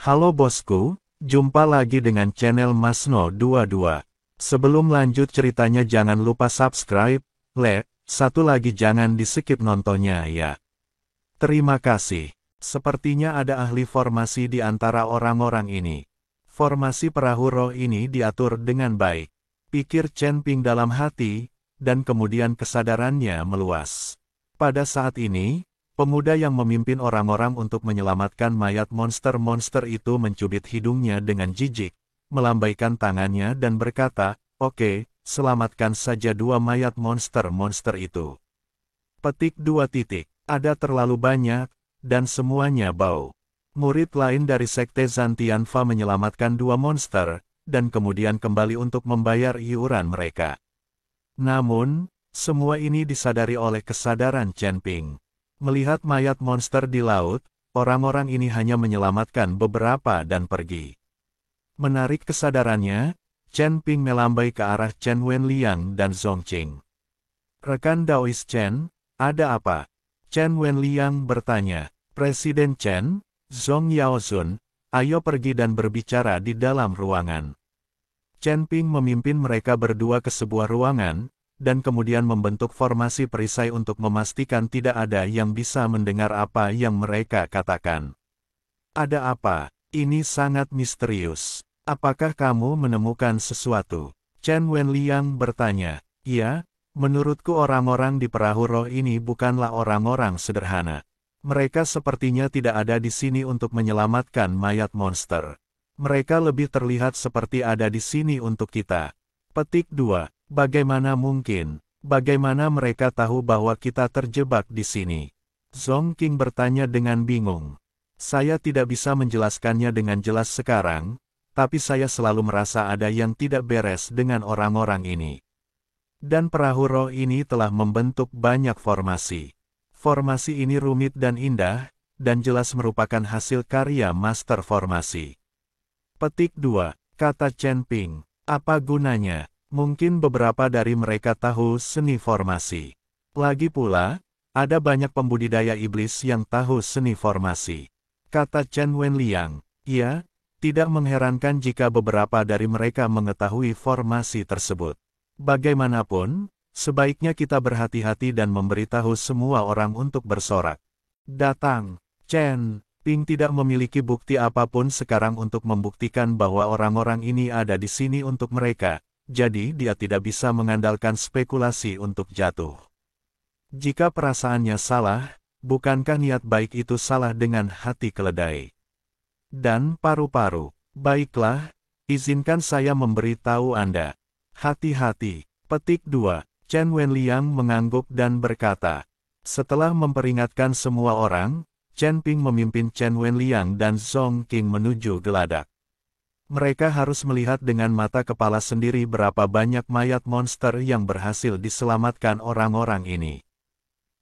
Halo bosku, jumpa lagi dengan channel Masno22. Sebelum lanjut ceritanya jangan lupa subscribe, like, satu lagi jangan di-skip nontonnya ya. Terima kasih. Sepertinya ada ahli formasi di antara orang-orang ini. Formasi perahu roh ini diatur dengan baik. Pikir Chen Ping dalam hati, dan kemudian kesadarannya meluas. Pada saat ini, pemuda yang memimpin orang-orang untuk menyelamatkan mayat monster-monster itu mencubit hidungnya dengan jijik, melambaikan tangannya dan berkata, "Oke, selamatkan saja dua mayat monster-monster itu." Petik 2 titik. Ada terlalu banyak, dan semuanya bau. Murid lain dari Sekte Zantianfa menyelamatkan dua monster, dan kemudian kembali untuk membayar iuran mereka. Namun, semua ini disadari oleh kesadaran Chen Ping. Melihat mayat monster di laut, orang-orang ini hanya menyelamatkan beberapa dan pergi. Menarik kesadarannya, Chen Ping melambai ke arah Chen Wenliang dan Zongqing. "Rekan Daois Chen, ada apa?" Chen Wenliang bertanya. "Presiden Chen, Zhong Yaozun, ayo pergi dan berbicara di dalam ruangan." Chen Ping memimpin mereka berdua ke sebuah ruangan, dan kemudian membentuk formasi perisai untuk memastikan tidak ada yang bisa mendengar apa yang mereka katakan. "Ada apa? Ini sangat misterius. Apakah kamu menemukan sesuatu?" Chen Wenliang bertanya. "Ya, menurutku orang-orang di perahu roh ini bukanlah orang-orang sederhana. Mereka sepertinya tidak ada di sini untuk menyelamatkan mayat monster. Mereka lebih terlihat seperti ada di sini untuk kita." Petik 2. Bagaimana mungkin? Bagaimana mereka tahu bahwa kita terjebak di sini? Zongqing bertanya dengan bingung. "Saya tidak bisa menjelaskannya dengan jelas sekarang, tapi saya selalu merasa ada yang tidak beres dengan orang-orang ini. Dan perahu roh ini telah membentuk banyak formasi. Formasi ini rumit dan indah, dan jelas merupakan hasil karya master formasi." Petik 2. Kata Chen Ping. "Apa gunanya? Mungkin beberapa dari mereka tahu seni formasi. Lagi pula, ada banyak pembudidaya iblis yang tahu seni formasi." Kata Chen Wenliang. "Ya, tidak mengherankan jika beberapa dari mereka mengetahui formasi tersebut. Bagaimanapun, sebaiknya kita berhati-hati dan memberitahu semua orang untuk bersorak." Datang. Chen Ping tidak memiliki bukti apapun sekarang untuk membuktikan bahwa orang-orang ini ada di sini untuk mereka, jadi dia tidak bisa mengandalkan spekulasi untuk jatuh. Jika perasaannya salah, bukankah niat baik itu salah dengan hati keledai? Dan paru-paru. "Baiklah, izinkan saya memberitahu Anda. Hati-hati." Petik 2. Chen Wenliang mengangguk dan berkata. Setelah memperingatkan semua orang, Chen Ping memimpin Chen Wenliang dan Zongqing menuju geladak. Mereka harus melihat dengan mata kepala sendiri berapa banyak mayat monster yang berhasil diselamatkan orang-orang ini.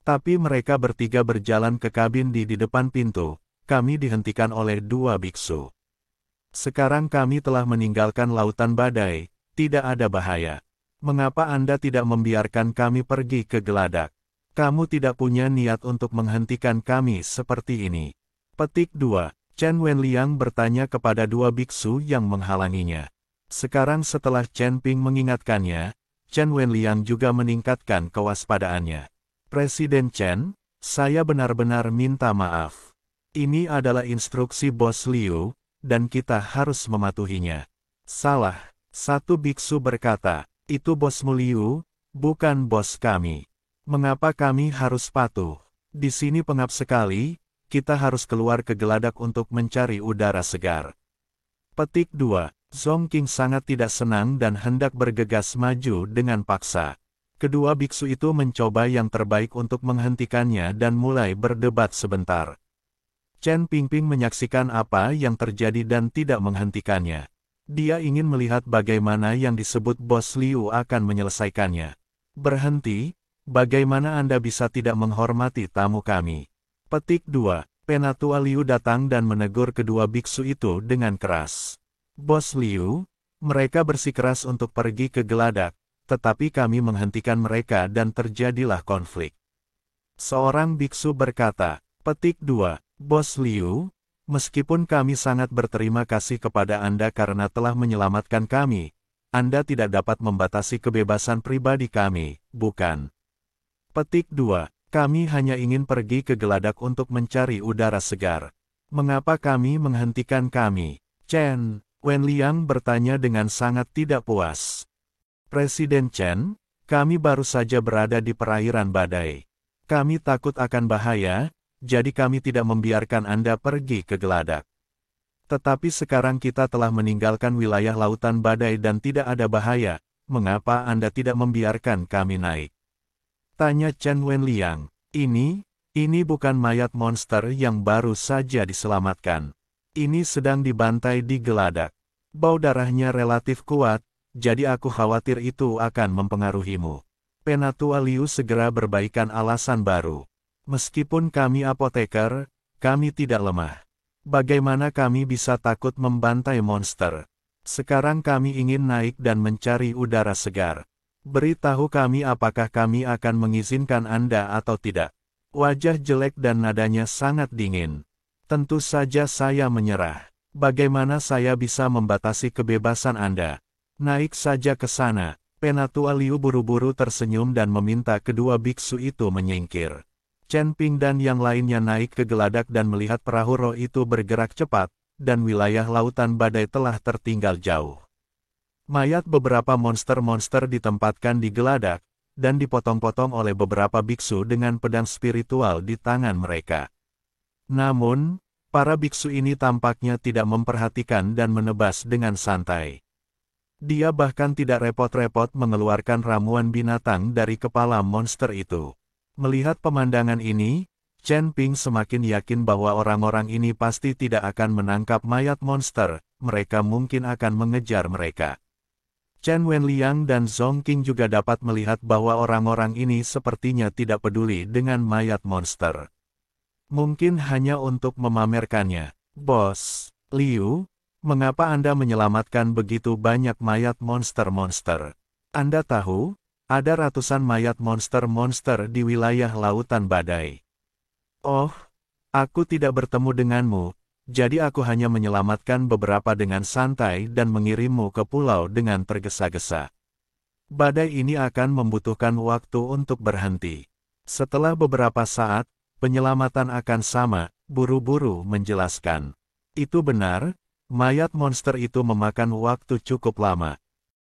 Tapi mereka bertiga berjalan ke kabin di depan pintu. Kami dihentikan oleh dua biksu. "Sekarang kami telah meninggalkan lautan badai, tidak ada bahaya. Mengapa Anda tidak membiarkan kami pergi ke geladak? Kamu tidak punya niat untuk menghentikan kami seperti ini." Petik 2. Chen Wenliang bertanya kepada dua biksu yang menghalanginya. Sekarang setelah Chen Ping mengingatkannya, Chen Wenliang juga meningkatkan kewaspadaannya. "Presiden Chen, saya benar-benar minta maaf. Ini adalah instruksi Bos Liu, dan kita harus mematuhinya." "Salah," satu biksu berkata. "Itu bosmu Liu, bukan bos kami. Mengapa kami harus patuh? Di sini pengap sekali, kita harus keluar ke geladak untuk mencari udara segar." Petik 2. Zongqing sangat tidak senang dan hendak bergegas maju dengan paksa. Kedua biksu itu mencoba yang terbaik untuk menghentikannya dan mulai berdebat sebentar. Chen Ping menyaksikan apa yang terjadi dan tidak menghentikannya. Dia ingin melihat bagaimana yang disebut Bos Liu akan menyelesaikannya. "Berhenti, bagaimana Anda bisa tidak menghormati tamu kami?" Petik 2. Penatua Liu datang dan menegur kedua biksu itu dengan keras. "Bos Liu, mereka bersikeras untuk pergi ke geladak, tetapi kami menghentikan mereka dan terjadilah konflik." Seorang biksu berkata. Petik 2. "Bos Liu, Meskipun kami sangat berterima kasih kepada Anda karena telah menyelamatkan kami, Anda tidak dapat membatasi kebebasan pribadi kami, bukan? Petik 2. Kami hanya ingin pergi ke Geladak untuk mencari udara segar. Mengapa kami menghentikan kami? Chen Wenliang bertanya dengan sangat tidak puas. Presiden Chen, kami baru saja berada di perairan badai. Kami takut akan bahaya, jadi kami tidak membiarkan Anda pergi ke Geladak. Tetapi sekarang kita telah meninggalkan wilayah lautan badai dan tidak ada bahaya, mengapa Anda tidak membiarkan kami naik? Tanya Chen Wenliang. Ini bukan mayat monster yang baru saja diselamatkan. Ini sedang dibantai di Geladak. Bau darahnya relatif kuat, jadi aku khawatir itu akan mempengaruhimu. Penatua Liu segera berbaikan alasan baru. Meskipun kami apoteker, kami tidak lemah. Bagaimana kami bisa takut membantai monster? Sekarang kami ingin naik dan mencari udara segar. Beritahu kami apakah kami akan mengizinkan Anda atau tidak. Wajah jelek dan nadanya sangat dingin. Tentu saja saya menyerah. Bagaimana saya bisa membatasi kebebasan Anda? Naik saja ke sana. Penatua Liu buru-buru tersenyum dan meminta kedua biksu itu menyingkir. Chen Ping dan yang lainnya naik ke Geladak dan melihat perahu roh itu bergerak cepat, dan wilayah lautan badai telah tertinggal jauh. Mayat beberapa monster-monster ditempatkan di Geladak, dan dipotong-potong oleh beberapa biksu dengan pedang spiritual di tangan mereka. Namun, para biksu ini tampaknya tidak memperhatikan dan menebas dengan santai. Dia bahkan tidak repot-repot mengeluarkan ramuan binatang dari kepala monster itu. Melihat pemandangan ini, Chen Ping semakin yakin bahwa orang-orang ini pasti tidak akan menangkap mayat monster, mereka mungkin akan mengejar mereka. Chen Wenliang dan Zhong Qing juga dapat melihat bahwa orang-orang ini sepertinya tidak peduli dengan mayat monster. Mungkin hanya untuk memamerkannya. Bos, Liu, mengapa Anda menyelamatkan begitu banyak mayat monster-monster? Anda tahu, ada ratusan mayat monster-monster di wilayah lautan badai. Oh, aku tidak bertemu denganmu, jadi aku hanya menyelamatkan beberapa dengan santai dan mengirimmu ke pulau dengan tergesa-gesa. Badai ini akan membutuhkan waktu untuk berhenti. Setelah beberapa saat, penyelamatan akan sama, buru-buru menjelaskan. Itu benar, mayat monster itu memakan waktu cukup lama.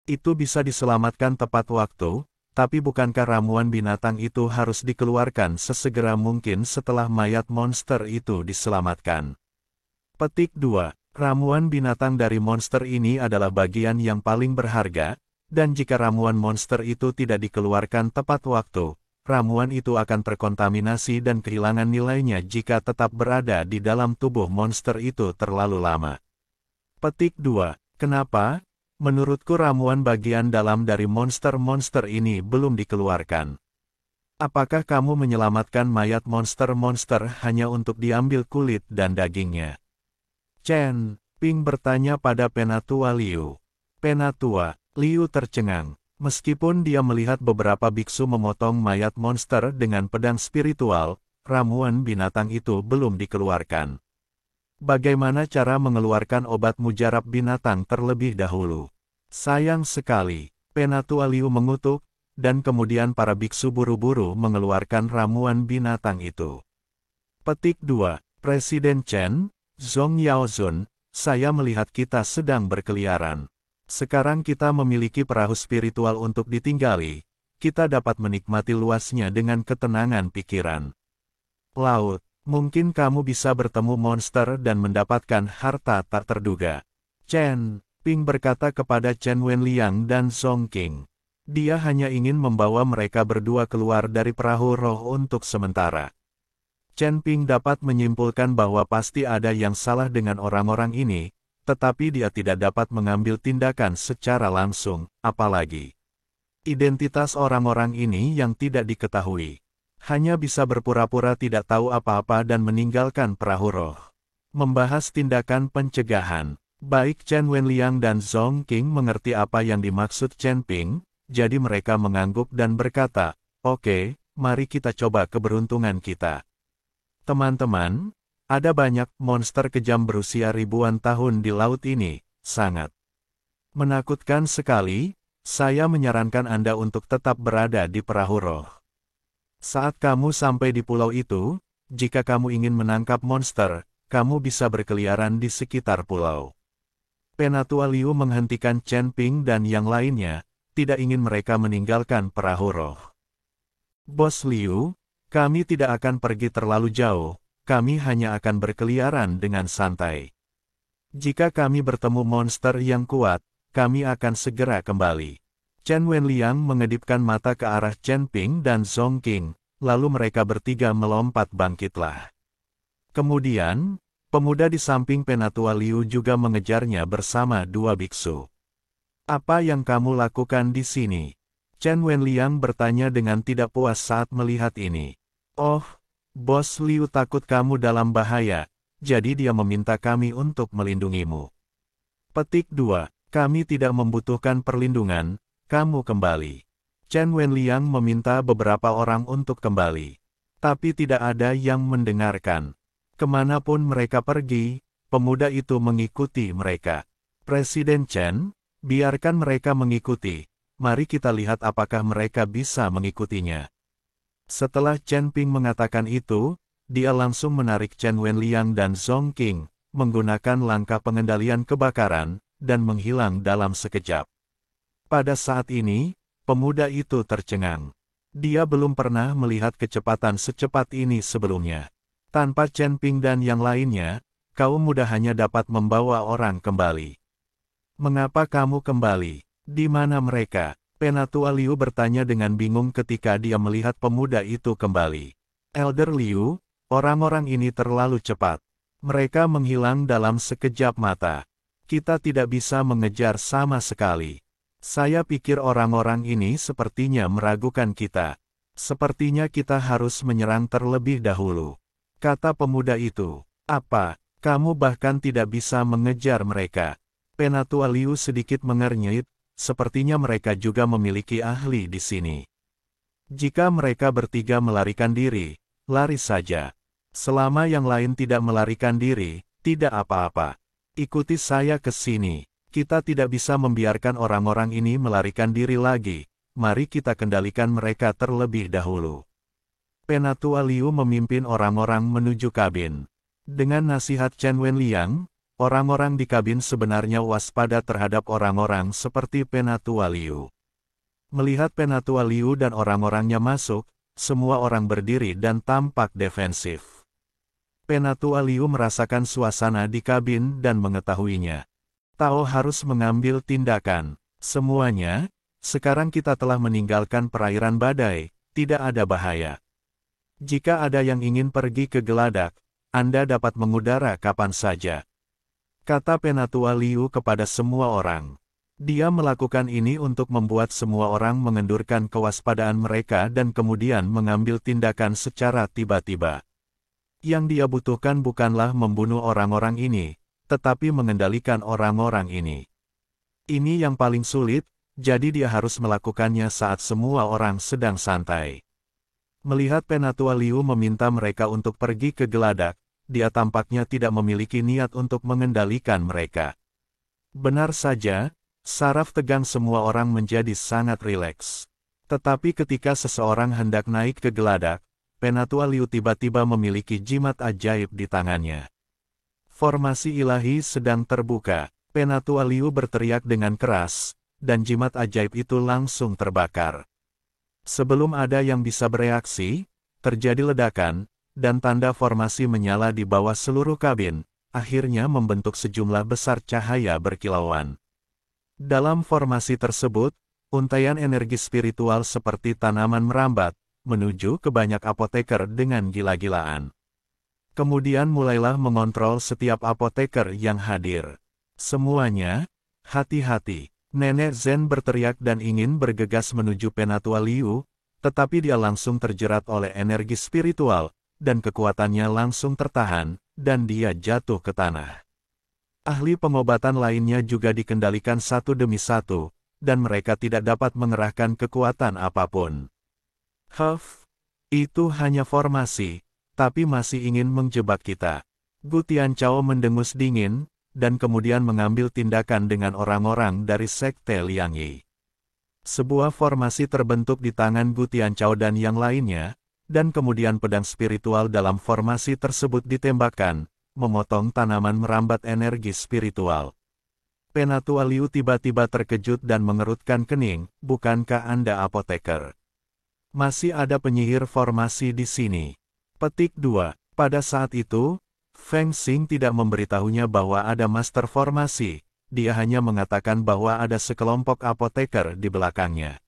Itu bisa diselamatkan tepat waktu, tapi bukankah ramuan binatang itu harus dikeluarkan sesegera mungkin setelah mayat monster itu diselamatkan? Petik 2. Ramuan binatang dari monster ini adalah bagian yang paling berharga, dan jika ramuan monster itu tidak dikeluarkan tepat waktu, ramuan itu akan terkontaminasi dan kehilangan nilainya jika tetap berada di dalam tubuh monster itu terlalu lama. Petik 2. Kenapa? Menurutku ramuan bagian dalam dari monster-monster ini belum dikeluarkan. Apakah kamu menyelamatkan mayat monster-monster hanya untuk diambil kulit dan dagingnya? Chen Ping bertanya pada Penatua Liu. Penatua Liu tercengang. Meskipun dia melihat beberapa biksu memotong mayat monster dengan pedang spiritual, ramuan binatang itu belum dikeluarkan. Bagaimana cara mengeluarkan obat mujarab binatang terlebih dahulu? Sayang sekali, Penatua Liu mengutuk, dan kemudian para biksu buru-buru mengeluarkan ramuan binatang itu. Petik 2. Presiden Chen, Zhong Yaozun, saya melihat kita sedang berkeliaran. Sekarang kita memiliki perahu spiritual untuk ditinggali, kita dapat menikmati luasnya dengan ketenangan pikiran. Laut, mungkin kamu bisa bertemu monster dan mendapatkan harta tak terduga. Chen Ping berkata kepada Chen Wenliang dan Zhong Qing. Dia hanya ingin membawa mereka berdua keluar dari perahu roh untuk sementara. Chen Ping dapat menyimpulkan bahwa pasti ada yang salah dengan orang-orang ini, tetapi dia tidak dapat mengambil tindakan secara langsung, apalagi identitas orang-orang ini yang tidak diketahui. Hanya bisa berpura-pura tidak tahu apa-apa dan meninggalkan perahu roh. Membahas tindakan pencegahan. Baik Chen Wenliang dan Zhong Qing mengerti apa yang dimaksud Chen Ping, jadi mereka mengangguk dan berkata, "Oke, mari kita coba keberuntungan kita." Teman-teman, Ada banyak monster kejam berusia ribuan tahun di laut ini, sangat menakutkan sekali. Saya menyarankan Anda untuk tetap berada di perahu roh. Saat kamu sampai di pulau itu, jika kamu ingin menangkap monster, kamu bisa berkeliaran di sekitar pulau. Penatua Liu menghentikan Chen Ping dan yang lainnya, tidak ingin mereka meninggalkan perahu roh. Bos Liu, kami tidak akan pergi terlalu jauh, kami hanya akan berkeliaran dengan santai. Jika kami bertemu monster yang kuat, kami akan segera kembali. Chen Wenliang mengedipkan mata ke arah Chen Ping dan Zhong Qing, lalu mereka bertiga melompat bangkitlah. Kemudian, pemuda di samping Penatua Liu juga mengejarnya bersama dua biksu. Apa yang kamu lakukan di sini? Chen Wenliang bertanya dengan tidak puas saat melihat ini. Oh, Bos Liu takut kamu dalam bahaya, jadi dia meminta kami untuk melindungimu. Petik 2. Kami tidak membutuhkan perlindungan, kamu kembali. Chen Wenliang meminta beberapa orang untuk kembali. Tapi tidak ada yang mendengarkan. Kemanapun mereka pergi, pemuda itu mengikuti mereka. Presiden Chen, biarkan mereka mengikuti. Mari kita lihat apakah mereka bisa mengikutinya. Setelah Chen Ping mengatakan itu, dia langsung menarik Chen Wenliang dan Zhong Qing, menggunakan langkah pengendalian kebakaran, dan menghilang dalam sekejap. Pada saat ini, pemuda itu tercengang. Dia belum pernah melihat kecepatan secepat ini sebelumnya. Tanpa Chen Ping dan yang lainnya, kaum muda hanya dapat membawa orang kembali. Mengapa kamu kembali? Di mana mereka? Penatua Liu bertanya dengan bingung ketika dia melihat pemuda itu kembali. Elder Liu, orang-orang ini terlalu cepat. Mereka menghilang dalam sekejap mata. Kita tidak bisa mengejar sama sekali. Saya pikir orang-orang ini sepertinya meragukan kita. Sepertinya kita harus menyerang terlebih dahulu. Kata pemuda itu. Apa, kamu bahkan tidak bisa mengejar mereka? Penatua Liu sedikit mengernyit, sepertinya mereka juga memiliki ahli di sini. Jika mereka bertiga melarikan diri, lari saja. Selama yang lain tidak melarikan diri, tidak apa-apa. Ikuti saya ke sini. Kita tidak bisa membiarkan orang-orang ini melarikan diri lagi. Mari kita kendalikan mereka terlebih dahulu. Penatua Liu memimpin orang-orang menuju kabin. Dengan nasihat Chen Wenliang, orang-orang di kabin sebenarnya waspada terhadap orang-orang seperti Penatua Liu. Melihat Penatua Liu dan orang-orangnya masuk, semua orang berdiri dan tampak defensif. Penatua Liu merasakan suasana di kabin dan mengetahuinya. Tao harus mengambil tindakan. Semuanya, sekarang kita telah meninggalkan perairan badai, tidak ada bahaya. Jika ada yang ingin pergi ke Geladak, Anda dapat mengudara kapan saja. Kata Penatua Liu kepada semua orang. Dia melakukan ini untuk membuat semua orang mengendurkan kewaspadaan mereka dan kemudian mengambil tindakan secara tiba-tiba. Yang dia butuhkan bukanlah membunuh orang-orang ini, tetapi mengendalikan orang-orang ini. Ini yang paling sulit, jadi dia harus melakukannya saat semua orang sedang santai. Melihat Penatua Liu meminta mereka untuk pergi ke Geladak, dia tampaknya tidak memiliki niat untuk mengendalikan mereka. Benar saja, saraf tegang semua orang menjadi sangat rileks. Tetapi ketika seseorang hendak naik ke Geladak, Penatua Liu tiba-tiba memiliki jimat ajaib di tangannya. Formasi ilahi sedang terbuka. Penatua Liu berteriak dengan keras, dan jimat ajaib itu langsung terbakar. Sebelum ada yang bisa bereaksi, terjadi ledakan, dan tanda formasi menyala di bawah seluruh kabin, akhirnya membentuk sejumlah besar cahaya berkilauan. Dalam formasi tersebut, untaian energi spiritual seperti tanaman merambat, menuju ke banyak apoteker dengan gila-gilaan. Kemudian mulailah mengontrol setiap apoteker yang hadir. Semuanya, hati-hati. Nenek Zen berteriak dan ingin bergegas menuju Penatua Liu, tetapi dia langsung terjerat oleh energi spiritual, dan kekuatannya langsung tertahan, dan dia jatuh ke tanah. Ahli pengobatan lainnya juga dikendalikan satu demi satu, dan mereka tidak dapat mengerahkan kekuatan apapun. Huff, itu hanya formasi, tapi masih ingin menjebak kita. Gu Tianchao mendengus dingin, dan kemudian mengambil tindakan dengan orang-orang dari Sekte Liang Yi. Sebuah formasi terbentuk di tangan Gu Tianchao dan yang lainnya, dan kemudian pedang spiritual dalam formasi tersebut ditembakkan, memotong tanaman merambat energi spiritual. Penatua Liu tiba-tiba terkejut dan mengerutkan kening, bukankah Anda apoteker? Masih ada penyihir formasi di sini. Petik 2. Pada saat itu, Feng Xing tidak memberitahunya bahwa ada master formasi, dia hanya mengatakan bahwa ada sekelompok apoteker di belakangnya.